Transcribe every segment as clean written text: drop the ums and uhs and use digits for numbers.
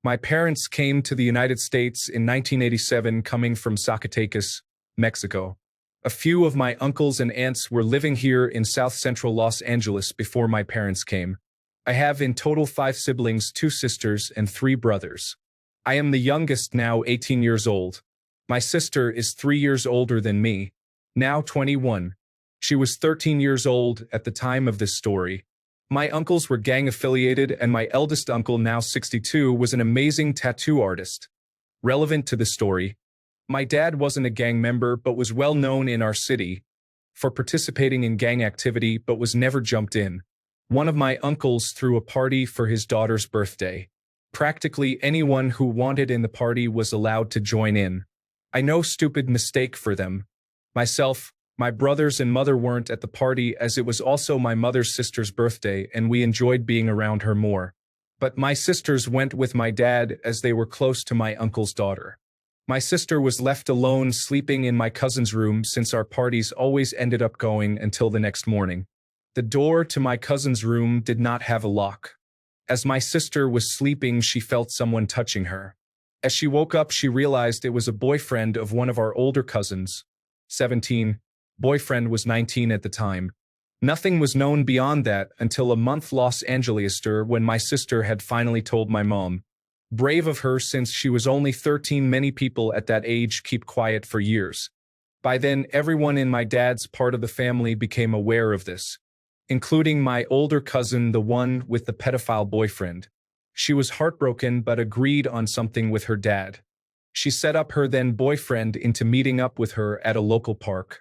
My parents came to the United States in 1987, coming from Zacatecas, Mexico. A few of my uncles and aunts were living here in South Central Los Angeles before my parents came. I have in total 5 siblings, 2 sisters, and 3 brothers. I am the youngest, now 18 years old. My sister is 3 years older than me, now 21. She was 13 years old at the time of this story. My uncles were gang-affiliated, and my eldest uncle, now 62, was an amazing tattoo artist. Relevant to the story, my dad wasn't a gang member but was well known in our city for participating in gang activity but was never jumped in. One of my uncles threw a party for his daughter's birthday. Practically anyone who wanted in the party was allowed to join in. I know, stupid mistake for them. Myself, my brothers and mother weren't at the party as it was also my mother's sister's birthday and we enjoyed being around her more. But my sisters went with my dad as they were close to my uncle's daughter. My sister was left alone sleeping in my cousin's room since our parties always ended up going until the next morning. The door to my cousin's room did not have a lock. As my sister was sleeping, she felt someone touching her. As she woke up, she realized it was a boyfriend of one of our older cousins, 17. Boyfriend was 19 at the time. Nothing was known beyond that until a month Los Angeleser when my sister had finally told my mom. Brave of her, since she was only 13. Many people at that age keep quiet for years. By then, everyone in my dad's part of the family became aware of this, including my older cousin, the one with the pedophile boyfriend. She was heartbroken but agreed on something with her dad. She set up her then boyfriend into meeting up with her at a local park.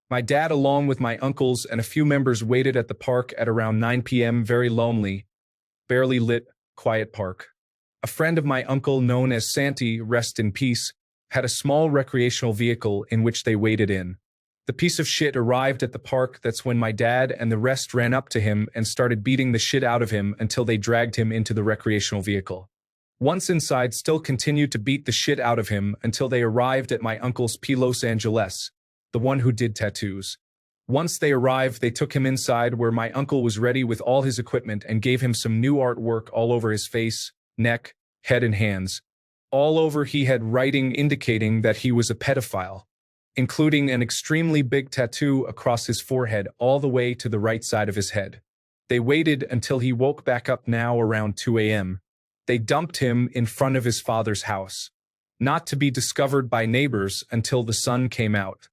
My dad, along with my uncles and a few members, waited at the park at around 9 p.m. Very lonely, barely lit, quiet park. A friend of my uncle, known as Santi, rest in peace, had a small recreational vehicle in which they waited in. The piece of shit arrived at the park. That's when my dad and the rest ran up to him and started beating the shit out of him until they dragged him into the recreational vehicle. Once inside, still continued to beat the shit out of him until they arrived at my uncle's P. Los Angeles, the one who did tattoos. Once they arrived, they took him inside where my uncle was ready with all his equipment and gave him some new artwork all over his face, neck, head and hands. All over he had writing indicating that he was a pedophile, including an extremely big tattoo across his forehead all the way to the right side of his head. They waited until he woke back up, now around 2 a.m. They dumped him in front of his father's house, not to be discovered by neighbors until the sun came out.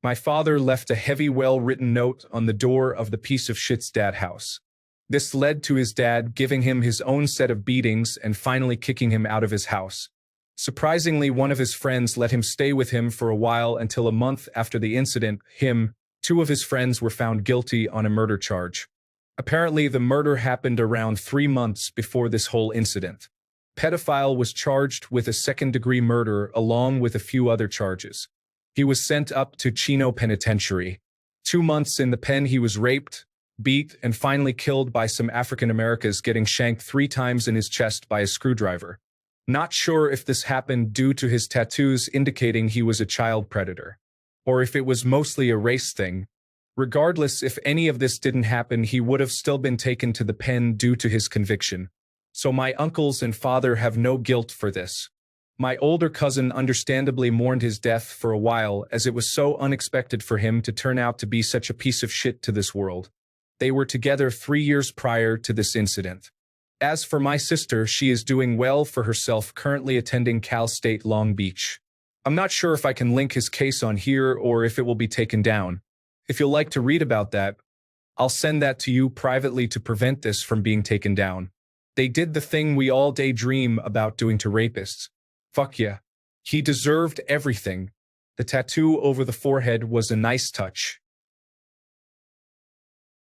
My father left a heavy, well-written note on the door of the piece of shit's dad house. This led to his dad giving him his own set of beatings and finally kicking him out of his house. Surprisingly, one of his friends let him stay with him for a while until a month after the incident. 2 of his friends were found guilty on a murder charge. Apparently, the murder happened around 3 months before this whole incident. Pedophile was charged with a second-degree murder along with a few other charges. He was sent up to Chino Penitentiary. 2 months in the pen, he was raped, beat, and finally killed by some African Americans, getting shanked 3 times in his chest by a screwdriver. Not sure if this happened due to his tattoos indicating he was a child predator, or if it was mostly a race thing. Regardless, if any of this didn't happen, he would have still been taken to the pen due to his conviction. So my uncles and father have no guilt for this. My older cousin understandably mourned his death for a while, as it was so unexpected for him to turn out to be such a piece of shit to this world. They were together 3 years prior to this incident. As for my sister, she is doing well for herself, currently attending Cal State Long Beach. I'm not sure if I can link his case on here or if it will be taken down. If you'll like to read about that, I'll send that to you privately to prevent this from being taken down. They did the thing we all daydream about doing to rapists. Fuck yeah. He deserved everything. The tattoo over the forehead was a nice touch.